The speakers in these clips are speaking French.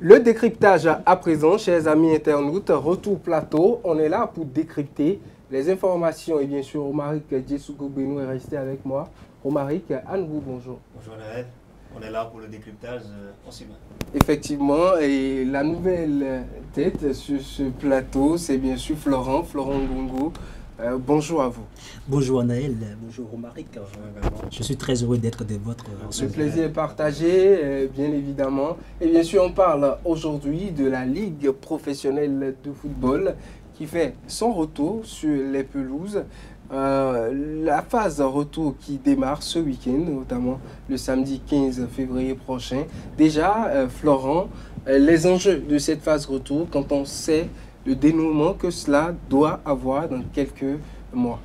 Le décryptage à présent, chers amis internautes, retour plateau. On est là pour décrypter les informations. Et bien sûr, Romaric Djessoukou Benou est resté avec moi. Romaric, à nouveau, bonjour. Bonjour Naël, on est là pour le décryptage, on s'y met. Effectivement, et la nouvelle tête sur ce plateau, c'est bien sûr Florent Ngongo. Bonjour à vous. Bonjour Naël, bonjour Romaric. Je suis très heureux d'être de votre... Le plaisir est partagé, bien évidemment. Et bien sûr, on parle aujourd'hui de la Ligue professionnelle de football qui fait son retour sur les pelouses. La phase retour qui démarre ce week-end, notamment le samedi 15 février prochain. Déjà, Florent, les enjeux de cette phase retour, quand on sait le dénouement que cela doit avoir dans quelques mois.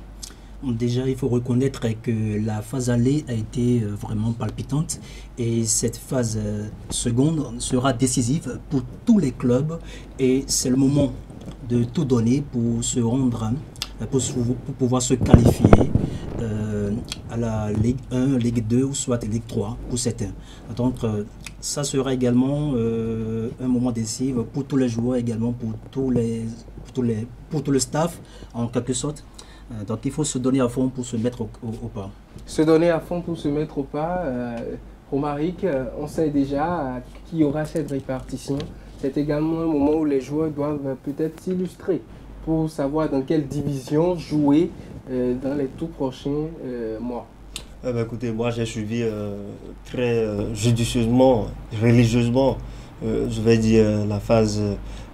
Déjà, il faut reconnaître que la phase aller a été vraiment palpitante et cette phase seconde sera décisive pour tous les clubs et c'est le moment de tout donner pour se rendre, pour pouvoir se qualifier à la Ligue 1, Ligue 2 ou soit Ligue 3 pour certains. Donc, ça sera également un moment décisif pour tous les joueurs, également pour tout le staff en quelque sorte. Donc il faut se donner à fond pour se mettre au pas. Se donner à fond pour se mettre au pas. Romaric, on sait déjà qu'il y aura cette répartition. C'est également un moment où les joueurs doivent peut-être s'illustrer pour savoir dans quelle division jouer dans les tout prochains mois. Écoutez, moi j'ai suivi très judicieusement, religieusement, je vais dire, la phase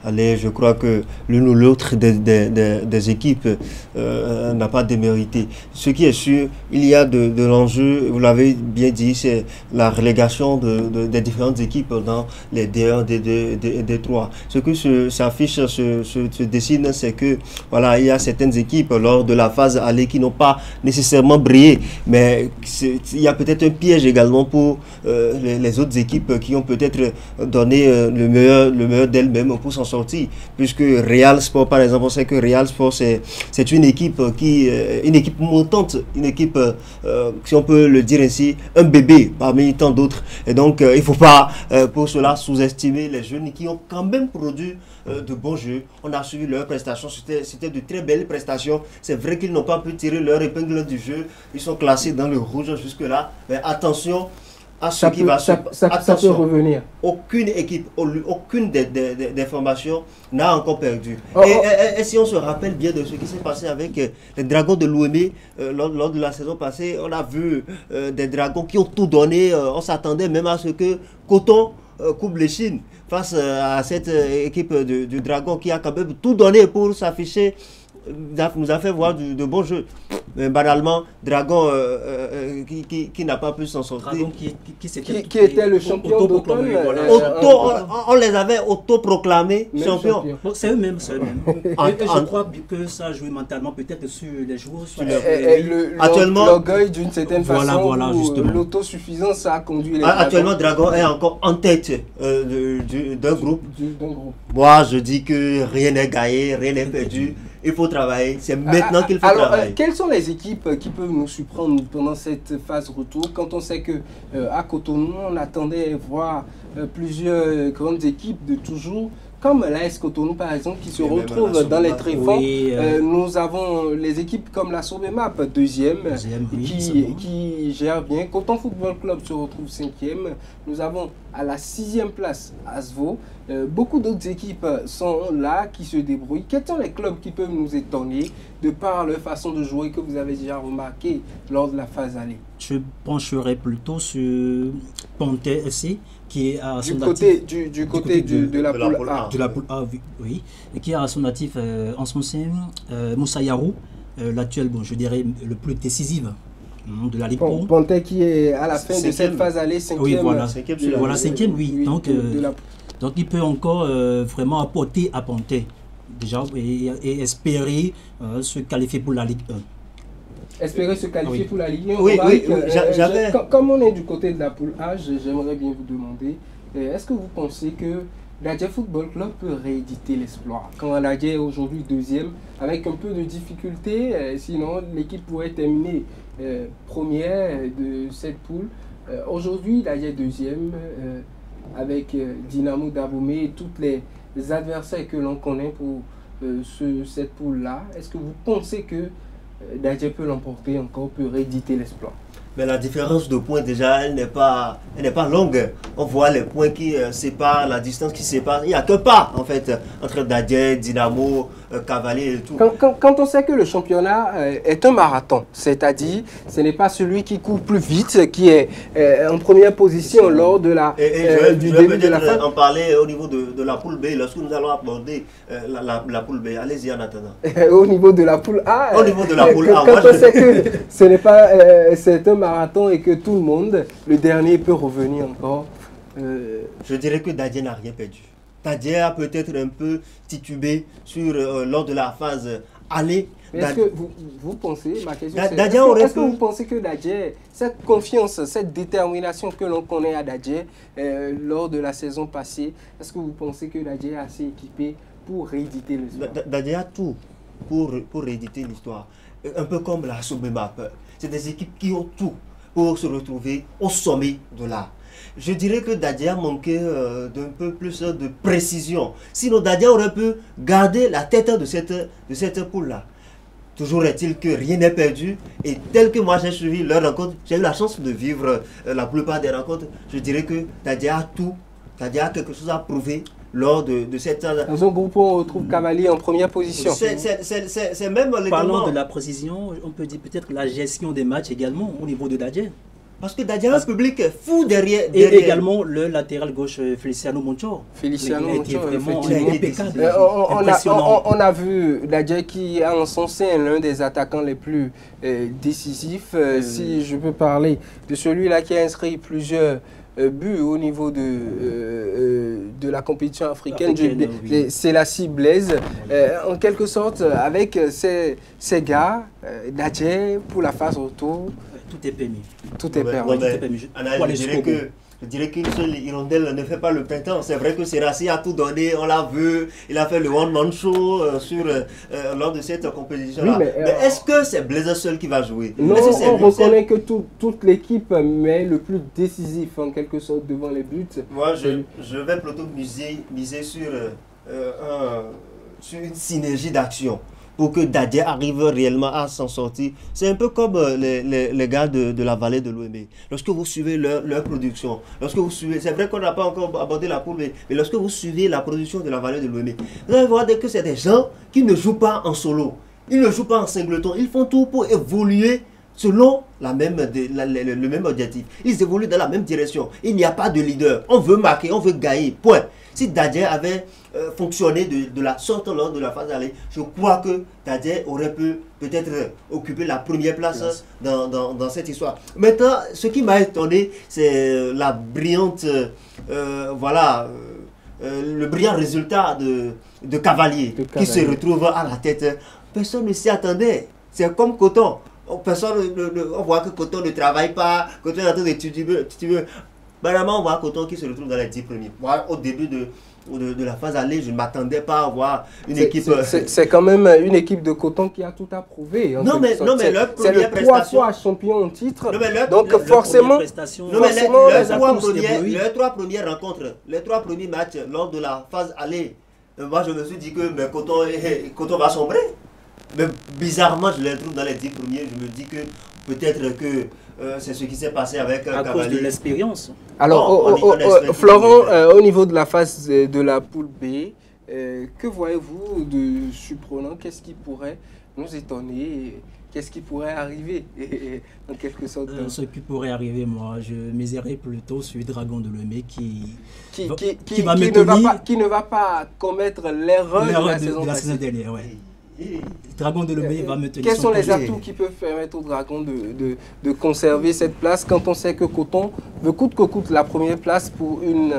aller. Je crois que l'une ou l'autre des équipes n'a pas démérité. Ce qui est sûr, il y a de l'enjeu, vous l'avez bien dit, c'est la relégation des différentes équipes dans les D1, D2 et D3. Ce que s'affiche, se dessine, c'est que voilà, il y a certaines équipes lors de la phase aller qui n'ont pas nécessairement brillé, mais il y a peut-être un piège également pour les autres équipes qui ont peut-être donné le meilleur d'elles-mêmes pour s'en sortir, puisque Real Sport par exemple, on sait que Real Sport c'est une équipe une équipe montante, une équipe si on peut le dire ainsi, un bébé parmi tant d'autres, et donc il ne faut pas pour cela sous-estimer les jeunes qui ont quand même produit de bons jeux. On a suivi leurs prestations, c'était de très belles prestations. C'est vrai qu'ils n'ont pas pu tirer leur épingle du jeu, ils sont classés dans le rouge jusque là, mais attention à ce qui va se passer. Ça peut revenir. Aucune équipe, aucune des formations n'a encore perdu. Et si on se rappelle bien de ce qui s'est passé avec les Dragons de Lomé lors de la saison passée, on a vu des Dragons qui ont tout donné. On s'attendait même à ce que Coton coupe les Chines face à cette équipe du Dragon qui a quand même tout donné pour s'afficher, nous a fait voir de bons jeux. Mais banalement, Dragon qui n'a pas pu s'en sortir. Dragon qui était le champion d'automne. On les avait auto-proclamés champions. C'est eux-mêmes. Et je crois que ça a joué mentalement peut-être sur les joueurs. Actuellement, l'orgueil d'une certaine façon, voilà, l'autosuffisance a conduit les actuellement, Dragon est encore en tête d'un groupe. Moi, je dis que rien n'est gagné, rien n'est perdu. Il faut travailler, c'est maintenant qu'il faut travailler. Quelles sont les équipes qui peuvent nous surprendre pendant cette phase retour, quand on sait que à Cotonou, on attendait voir plusieurs grandes équipes de toujours, comme l'AS Cotonou par exemple, qui se retrouve dans les tréfonds. Nous avons les équipes comme la Sobemap, deuxième qui gère bien. Coton Football Club se retrouve 5e. Nous avons à la 6e place Asvo. Beaucoup d'autres équipes sont là, qui se débrouillent. Quels sont les clubs qui peuvent nous étonner de par leur façon de jouer que vous avez déjà remarqué lors de la phase aller? Je pencherai plutôt sur Pontet FC, qui est à son actif du côté de la poule A. De la poule A, oui. Et qui a à son actif en ce moment Moussa Yarou, l'actuel, bon, je dirais, le plus décisif de la Ligue Pro. Pontet qui est à la fin de cette phase aller, 5e. Oui, voilà, 5e, oui. Donc il peut encore vraiment apporter à Pontet déjà et espérer se qualifier pour la Ligue 1. Espérer se qualifier pour la Ligue 1. Oui, comme on est du côté de la poule A, j'aimerais bien vous demander, est-ce que vous pensez que l'Adja Football Club peut rééditer l'exploit? Quand l'Adja est aujourd'hui 2e, avec un peu de difficulté, sinon l'équipe pourrait terminer première de cette poule. Aujourd'hui, l'Adja est 2e. avec Dynamo d'Abomey et tous les adversaires que l'on connaît pour cette poule-là, est-ce que vous pensez que Dadje peut l'emporter encore, peut rééditer l'exploit? Mais la différence de points, déjà, elle n'est pas longue. On voit les points qui séparent, la distance qui sépare. Il n'y a que pas, en fait, entre Dadje, Dynamo, Cavalier et tout. Quand on sait que le championnat est un marathon, c'est-à-dire ce n'est pas celui qui court plus vite, qui est en première position lors de du début de la fin. En parler au niveau de la poule B, lorsque nous allons aborder la poule B. Allez-y en attendant. Au niveau de la poule A, au niveau de la poule A, quand on sait que ce n'est pas c'est un marathon et que tout le monde, le dernier peut revenir encore. Je dirais que Dadje n'a rien perdu. Dadje a peut-être un peu titubé lors de la phase aller. Est-ce que vous pensez, ma question c'est, est-ce que vous pensez que Dadje, cette confiance, cette détermination que l'on connaît à Dadje lors de la saison passée, est-ce que vous pensez que Dadje est assez équipé pour rééditer l'histoire? Dadje a tout pour rééditer l'histoire. Un peu comme la Sobemap. C'est des équipes qui ont tout pour se retrouver au sommet de l'art. Je dirais que Dadje a manqué d'un peu plus de précision. Sinon, Dadje aurait pu garder la tête de cette poule-là. Toujours est-il que rien n'est perdu. Et tel que moi j'ai suivi leur rencontre, j'ai eu la chance de vivre la plupart des rencontres. Je dirais que Dadje a tout. Dadje a quelque chose à prouver lors de cette... Dans un groupe, on retrouve Cavalier en première position. C'est même... Parlant de la précision, on peut dire peut-être la gestion des matchs également au niveau de Dadje. Parce que Dadje a un public fou derrière. Et également le latéral gauche Feliciano Moncho. Feliciano Moncho, impeccable. On a vu Dadje qui a encensé l'un des attaquants les plus décisifs. Si je peux parler de celui-là qui a inscrit plusieurs buts au niveau de la compétition africaine, c'est la Blaise. En quelque sorte, avec ces gars, Dadje pour la phase retour. Tout est permis. Tout est permis. Je dirais qu'une seule hirondelle ne fait pas le printemps. C'est vrai que Serassi a tout donné, on l'a vu. Il a fait le one-man show lors de cette compétition-là. Oui, mais est-ce que c'est Blaise seul qui va jouer? Non, on reconnaît que toute l'équipe met le plus décisif en quelque sorte devant les buts. Moi, je vais plutôt miser sur une synergie d'action pour que Dadje arrive réellement à s'en sortir. C'est un peu comme les gars de la vallée de l'Ouémé. Lorsque vous suivez leur production, lorsque vous suivez, c'est vrai qu'on n'a pas encore abordé la poule, mais lorsque vous suivez la production de la vallée de l'Ouémé, vous allez voir que c'est des gens qui ne jouent pas en solo, ils ne jouent pas en singleton, ils font tout pour évoluer selon le même objectif. Ils évoluent dans la même direction. Il n'y a pas de leader. On veut marquer, on veut gagner. Point. Si Dadje avait fonctionné de la sorte lors de la phase aller, je crois que Dadje aurait pu peut-être occuper la première place dans cette histoire. Maintenant, ce qui m'a étonné, c'est la brillante, le brillant résultat de Cavalier qui se retrouve à la tête. Personne ne s'y attendait. C'est comme Coton. On voit que Coton ne travaille pas, Coton est en train d'étudier. Vraiment, on voit Coton qui se retrouve dans les 10 premiers. Moi, au début de la phase aller, je ne m'attendais pas à voir une équipe... C'est quand même une équipe de Coton qui a tout approuvé. Non, mais leur c'est le 3 fois champion en titre. Donc forcément... Les trois premières rencontres, les 3 premiers matchs lors de la phase aller, moi je me suis dit que Coton va sombrer. Mais bizarrement, je les trouve dans les 10 premiers. Je me dis que peut-être que c'est ce qui s'est passé avec à Cavalier. Cause de l'expérience. Alors, Florent, au niveau de la phase de la poule B, que voyez-vous de surprenant? Qu'est-ce qui pourrait nous étonner? Qu'est-ce qui pourrait arriver en quelque sorte? Ce qui pourrait arriver, moi, je miserais plutôt sur Dragon de Lemay qui ne va pas commettre l'erreur de la saison dernière. Ouais. Dragon de Lemay va me tenir. Quels sont les atouts qui peuvent permettre au Dragon de conserver cette place quand on sait que Coton veut coûte que coûte la première place pour une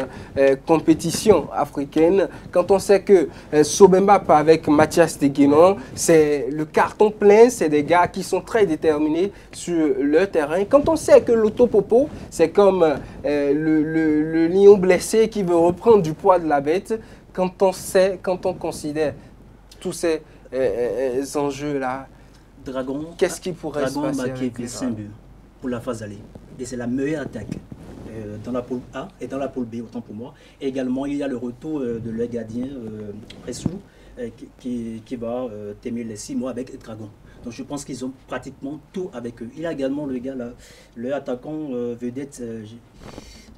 compétition africaine, quand on sait que Sobemap avec Mathias Deguenon, c'est le carton plein, c'est des gars qui sont très déterminés sur leur terrain, quand on sait que l'Autopopo, c'est comme le lion blessé qui veut reprendre du poids de la bête, quand on considère tous ces enjeux-là, Dragon, qu'est-ce qui pourrait se passer? Dragon marqué 5 buts pour la phase aller. Et c'est la meilleure attaque dans la poule A et dans la poule B, autant pour moi. Et également, il y a le retour de leur gardien, Pressou, qui va terminer les 6 mois avec Dragon. Donc je pense qu'ils ont pratiquement tout avec eux. Il y a également le gars là, le attaquant vedette,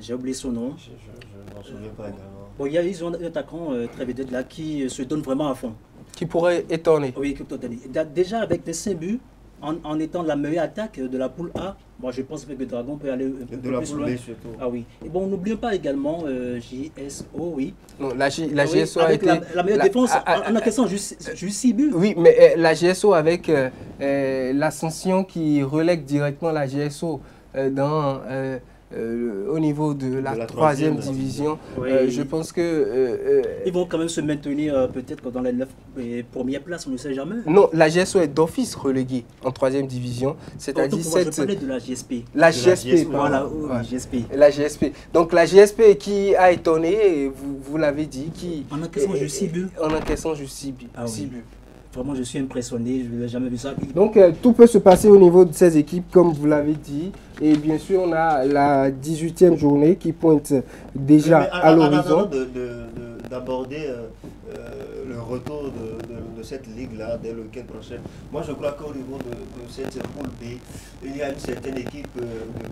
j'ai oublié son nom. Je ne m'en souviens pas également. Bon, ils ont un attaquant très vedette là qui se donne vraiment à fond. Qui pourrait étonner. Oui, qui peut étonner. Déjà avec des 5 buts, en étant la meilleure attaque de la poule A, moi je pense que Dragon peut aller un peu la plus poule loin. B surtout. Ah oui. Et bon, n'oublions pas également JSO, oui. Non, la Ah oui, GSO a avec été... la meilleure défense en encaissant juste 6 buts. Oui, mais la GSO avec l'Ascension qui relègue directement la GSO dans... au niveau de la troisième division, Oui. Je pense que... Ils vont quand même se maintenir peut-être dans les 9 premières places, on ne sait jamais. non, la GSO est d'office reléguée en troisième division, c'est-à-dire Moi, je parlais de la GSP. La De la GSP, GSP, Voilà, pardon. oui, Ouais. GSP. La GSP. Donc la GSP qui a étonné, vous l'avez dit, qui... En encaissant juste 6 buts. En encaissant juste 6 buts. Ah oui. 6 buts. Vraiment, je suis impressionné, je n'ai jamais vu ça. Donc tout peut se passer au niveau de ces équipes, comme vous l'avez dit. Et bien sûr, on a la 18e journée qui pointe déjà Mais à en l'horizon. attendant d'aborder le retour de cette ligue-là dès le week-end prochain, moi je crois qu'au niveau de cette poule B, il y a une certaine équipe de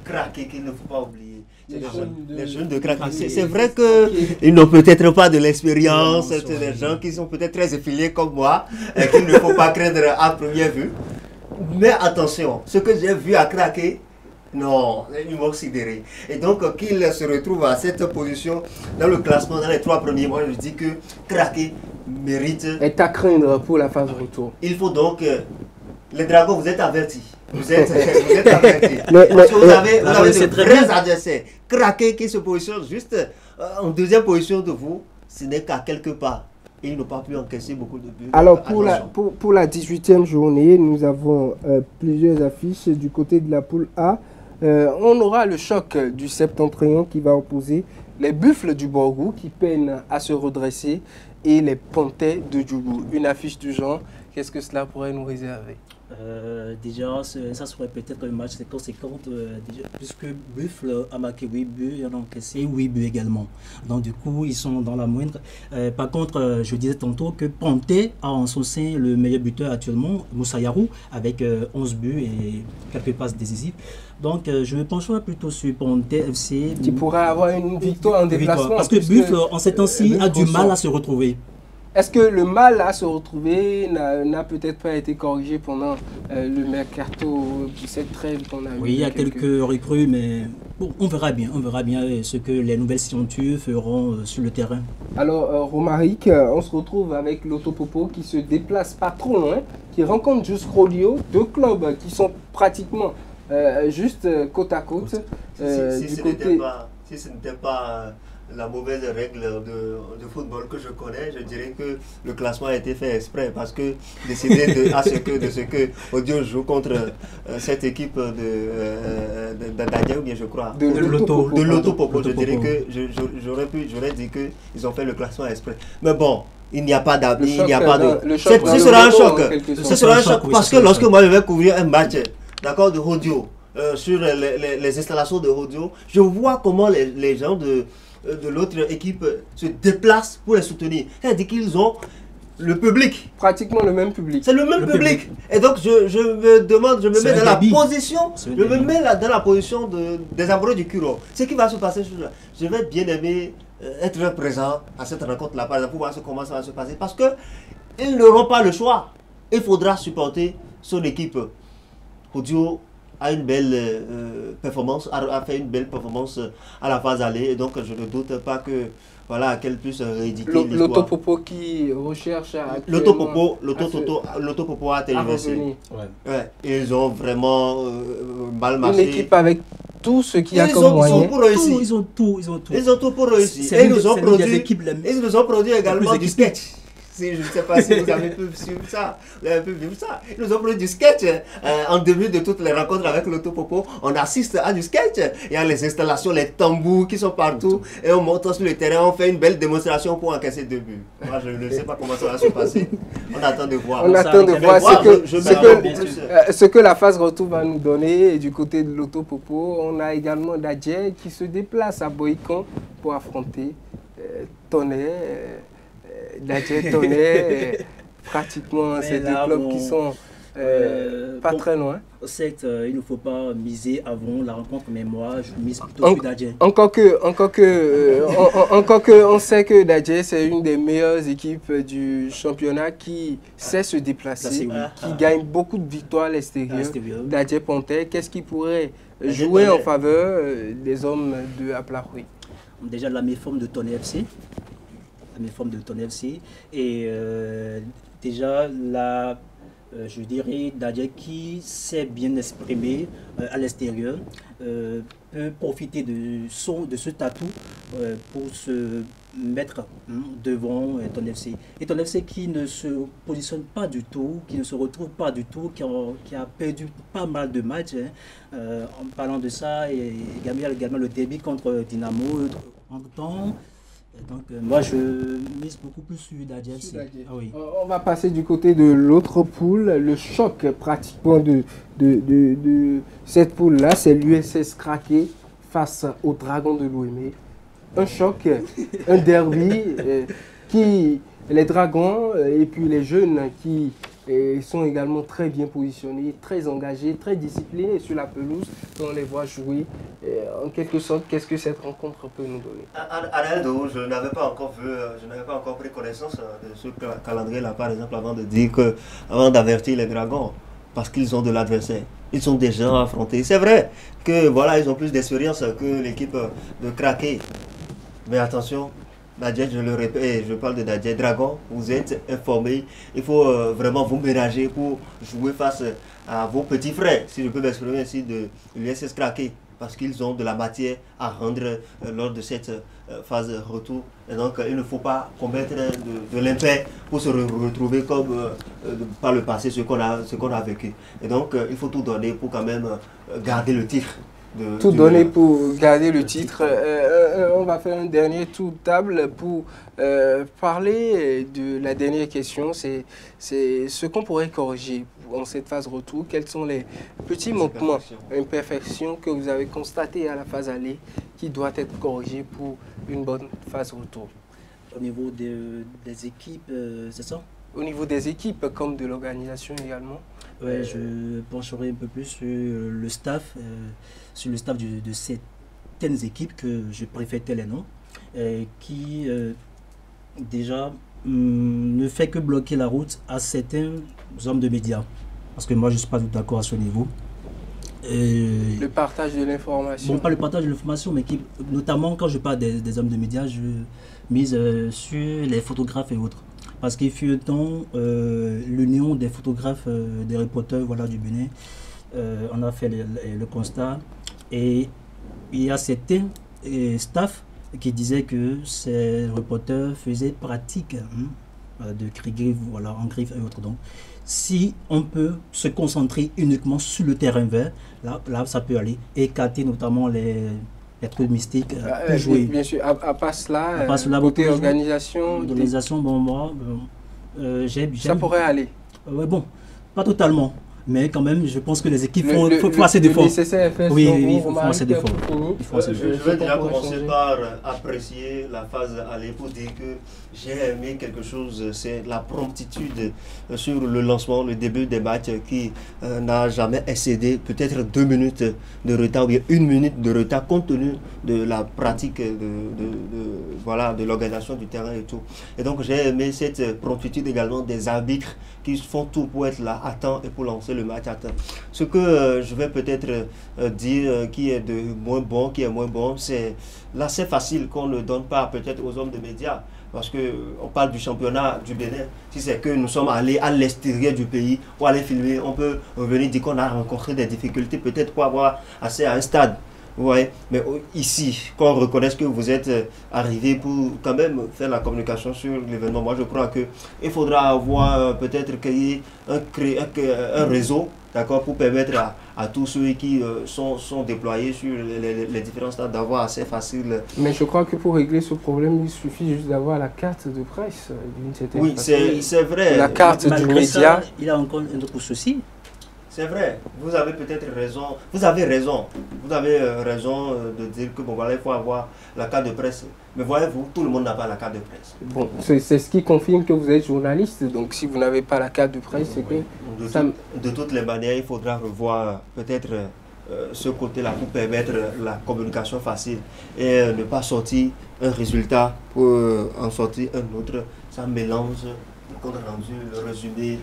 craqués qu'il ne faut pas oublier. C'est les jeunes de craqués. C'est vrai qu'ils n'ont peut-être pas de l'expérience, c'est des gens qui sont peut-être très affiliés comme moi, et qu'il ne faut pas craindre à première vue. Mais attention, ce que j'ai vu à craquer, non, ils m'ont sidéré. Et donc qu'il se retrouve à cette position dans le classement, dans les 3 premiers, moi je dis que craquer mérite. Est à craindre pour la phase retour. Il faut donc, les Dragons, vous êtes avertis. Vous êtes avertis. Mais- Parce que vous avez c'est de très vrais bien. adversaires. Craquer qui se positionne juste en deuxième position de vous, ce n'est qu'à quelque part. Et ils n'ont pas pu encaisser beaucoup de buts. Alors pour Attention. pour la 18e journée, nous avons plusieurs affiches du côté de la poule A. On aura le choc du Septentrion qui va opposer les Buffles du Borgou qui peinent à se redresser et les Pontais de Djougou. Une affiche du genre, qu'est-ce que cela pourrait nous réserver? Déjà, ça serait peut-être un match 50-50, puisque Buffle a marqué 8 buts, il en a encaissé 8 buts également. Donc du coup, ils sont dans la moindre. Par contre, je disais tantôt que Ponté a en son sein le meilleur buteur actuellement, Moussa Yarou, avec 11 buts et quelques passes décisives. Donc je me pencherai plutôt sur Ponté FC. Qui pourrait avoir une victoire en déplacement. Parce que Buffle, en ces temps-ci, a du mal à se retrouver. Est-ce que le mal à se retrouver n'a peut-être pas été corrigé pendant le mercato de cette trêve qu'on a eu? Oui, il y a quelques recrues, mais bon, on verra bien ce que les nouvelles signatures feront sur le terrain. Alors, Romaric, on se retrouve avec l'Autopopo qui se déplace pas trop loin, qui rencontre juste Rolio, 2 clubs qui sont pratiquement juste côte à côte. Si ce n'était pas la mauvaise règle de football que je connais, je dirais que le classement a été fait exprès parce que décider de ce que Audio joue contre cette équipe d'Adia, ou bien je crois De l'Autopopo, je dirais que j'aurais dit qu'ils ont fait le classement exprès. Mais bon, il n'y a pas d'abri, il n'y a pas de... Ce sera un choc. Ce sera un choc parce que lorsque moi je vais couvrir un match, d'accord, de Audio, sur les installations de Audio, je vois comment les gens de l'autre équipe se déplacent pour les soutenir. C'est-à-dire qu'ils ont le public. Pratiquement le même public. C'est le même public. Et donc je me demande, je me mets dans la position, dans la position des amoureux du Kuro. Ce qui va se passer, je vais bien aimer être présent à cette rencontre-là, par exemple, pour voir comment ça va se passer. Parce que ils n'auront pas le choix. Il faudra supporter son équipe. Audio a une belle performance, a fait une belle performance à la phase aller, et donc je ne doute pas que voilà qu'elle puisse rééditer l'histoire. L'Autopopo qui recherche à l'Autopopo a tergiversé. Ouais. Ils ont vraiment mal marché. Une équipe avec tout ce qu'il y a Ils comme ont moyen. pour réussir. Ils ont tout. Ils ont tout pour réussir. C'est Et ils nous ont produit également également du sketch. Si, je ne sais pas si vous avez pu suivre ça. Vous avez pu vivre ça. Ils nous ont pris du sketch. En début de toutes les rencontres avec l'Autopopo, on assiste à du sketch. Il y a les installations, les tambours qui sont partout. Et on monte sur le terrain, on fait une belle démonstration pour encaisser 2 buts. Moi, je ne sais pas comment ça va se passer. On attend de voir. On attend de voir ce que la phase retour va nous donner. Et du côté de l'Autopopo, on a également Dadje qui se déplace à Boïcon pour affronter Tonnerre. Dadje, Tonnerre, pratiquement ces deux clubs qui sont pas très loin. Certes, il ne faut pas miser avant la rencontre, mais moi je mise plutôt sur Dadje. Encore que on sait que Dadje c'est une des meilleures équipes du championnat qui sait se déplacer, qui gagne beaucoup de victoires à l'extérieur. Dadje Pontet, qu'est-ce qui pourrait jouer en faveur des hommes de Aplahoui? Déjà la méforme de Tonnerre FC. Et déjà je dirais Dadje qui sait bien exprimer à l'extérieur peut profiter de ce atout pour se mettre devant Tonnerre FC. Et Tonnerre FC qui ne se positionne pas du tout, qui ne se retrouve pas du tout, qui a perdu pas mal de matchs. En parlant de ça, et il y a également le début contre Dynamo en temps. Donc moi je mise beaucoup plus sur Dadje. Ah, oui. On va passer du côté de l'autre poule. Le choc pratiquement de cette poule là, c'est l'USS Craqué face au Dragon de l'Ouémé. Un choc, un derby qui les Dragons et puis les jeunes qui sont également très bien positionnés, très engagés, très disciplinés sur la pelouse. On les voit jouer. En quelque sorte, qu'est-ce que cette rencontre peut nous donner? Araldo, je n'avais pas encore pris connaissance de ce calendrier-là, par exemple, avant de dire que, avant d'avertir les Dragons, parce qu'ils ont de l'adversaire. Ils sont déjà affrontés. C'est vrai que voilà, ils ont plus d'expérience que l'équipe de Craqué. Mais attention, Dadje, je le répète, je parle de Dadje, Dragon, vous êtes informés. Il faut vraiment vous ménager pour jouer face à vos petits frères, si je peux m'exprimer ainsi, de l'USS Craqué. Parce qu'ils ont de la matière à rendre lors de cette phase retour. Et donc, il ne faut pas commettre de l'impair pour se retrouver comme par le passé, ce qu'on a vécu. Et donc, il faut tout donner pour quand même garder le titre. Tout donner pour garder le titre. On va faire un dernier tour de table pour parler de la dernière question. C'est ce qu'on pourrait corriger en cette phase retour. Quels sont les petits manquements, imperfections que vous avez constatées à la phase aller qui doivent être corrigées pour une bonne phase retour? Au niveau des équipes, c'est ça? Au niveau des équipes comme de l'organisation également. Ouais, je pencherai un peu plus sur le staff, de certaines équipes que je préfère les noms, qui déjà ne fait que bloquer la route à certains hommes de médias. Parce que moi, je ne suis pas tout d'accord à ce niveau. Le partage de l'information. Bon, pas le partage de l'information, mais notamment quand je parle des hommes de médias, je mise sur les photographes et autres. Parce qu'il fut un temps, le néon des photographes, des reporters voilà, du Bénin, on a fait le constat. Et il y a certains staff qui disaient que ces reporters faisaient pratique de crier voilà, en griffe et autres. Donc, si on peut se concentrer uniquement sur le terrain vert, là ça peut aller. Écarter notamment les trucs mystiques pour jouer. Bien sûr, à part cela, côté organisation. Bon, moi, ça pourrait aller. Ouais, bon, pas totalement. Mais quand même, je pense que les équipes font assez d'efforts. Oui, il faut assez d'efforts. Je vais déjà commencer par apprécier la phase aller pour dire que j'ai aimé quelque chose, c'est la promptitude sur le lancement, le début des matchs qui n'a jamais excédé peut-être 2 minutes de retard ou bien 1 minute de retard compte tenu de la pratique de l'organisation du terrain et tout. Et donc j'ai aimé cette promptitude également des arbitres qui font tout pour être là à temps et pour lancer le match à temps. Ce que je vais peut-être dire qui est moins bon, c'est l'assez facile qu'on ne donne pas peut-être aux hommes de médias. Parce qu'on parle du championnat du Bénin. Si c'est que nous sommes allés à l'extérieur du pays pour aller filmer, on peut revenir dire qu'on a rencontré des difficultés peut-être pour avoir accès à un stade. Ouais, mais ici, qu'on reconnaisse que vous êtes arrivé pour quand même faire la communication sur l'événement, moi je crois que il faudra avoir peut-être créer un réseau, d'accord, pour permettre à tous ceux qui sont déployés sur les différents stades d'avoir assez facile. Mais je crois que pour régler ce problème, il suffit juste d'avoir la carte de presse d'une certaine Oui, façon. c'est vrai. La carte du Malgré média. ça, il a encore un autre souci. C'est vrai, vous avez peut-être raison, vous avez raison de dire que bon voilà, il faut avoir la carte de presse. Mais voyez-vous, tout le monde n'a pas la carte de presse. Bon, c'est ce qui confirme que vous êtes journaliste. Donc si vous n'avez pas la carte de presse, c'est que... De toutes les manières, il faudra revoir peut-être ce côté-là pour permettre la communication facile et ne pas sortir un résultat pour en sortir un autre. Ça mélange le compte rendu, le résumé,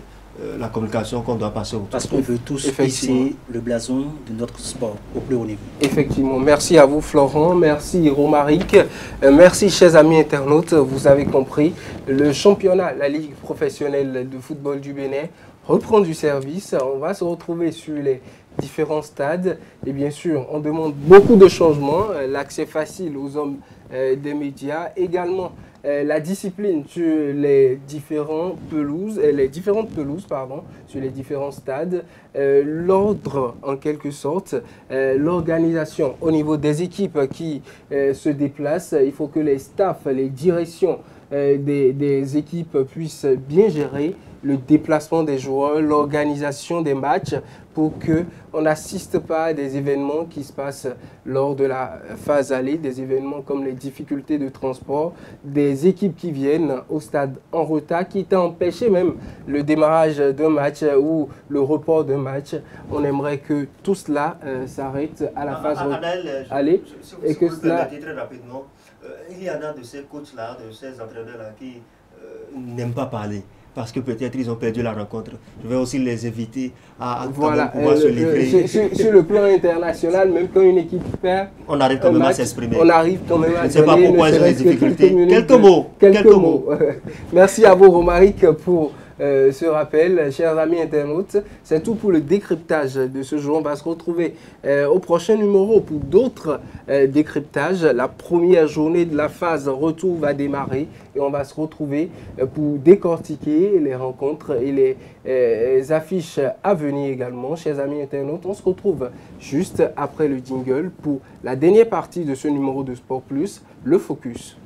la communication qu'on doit passer autour. Parce qu'on veut tous hisser le blason de notre sport au plus haut niveau. Effectivement. Merci à vous Florent, merci Romaric, merci chers amis internautes, vous avez compris, le championnat, la Ligue professionnelle de football du Bénin reprend du service. On va se retrouver sur les différents stades et bien sûr on demande beaucoup de changements, l'accès facile aux hommes des médias, également la discipline sur les différentes pelouses, sur les différents stades, l'ordre en quelque sorte, l'organisation au niveau des équipes qui se déplacent. Il faut que les staffs, les directions des équipes puissent bien gérer le déplacement des joueurs, l'organisation des matchs pour qu'on n'assiste pas à des événements qui se passent lors de la phase aller, des événements comme les difficultés de transport, des équipes qui viennent au stade en retard, qui t'a empêché même le démarrage d'un match ou le report d'un match. On aimerait que tout cela s'arrête à la phase aller et que cela... Très rapidement, il y en a de ces coachs-là, de ces entraîneurs-là qui n'aiment pas parler. Parce que peut-être ils ont perdu la rencontre. Je vais aussi les éviter à voilà, pouvoir se livrer. Sur le plan international, même quand une équipe perd, on arrive quand même à s'exprimer. On arrive quand même à je ne sais pas pourquoi ils ont des difficultés. Quelques mots. Merci à vous Romaric pour ce rappel, chers amis internautes. C'est tout pour le décryptage de ce jour. On va se retrouver au prochain numéro pour d'autres décryptages. La première journée de la phase retour va démarrer et on va se retrouver pour décortiquer les rencontres et les affiches à venir également. Chers amis internautes, on se retrouve juste après le jingle pour la dernière partie de ce numéro de Sport Plus, le Focus.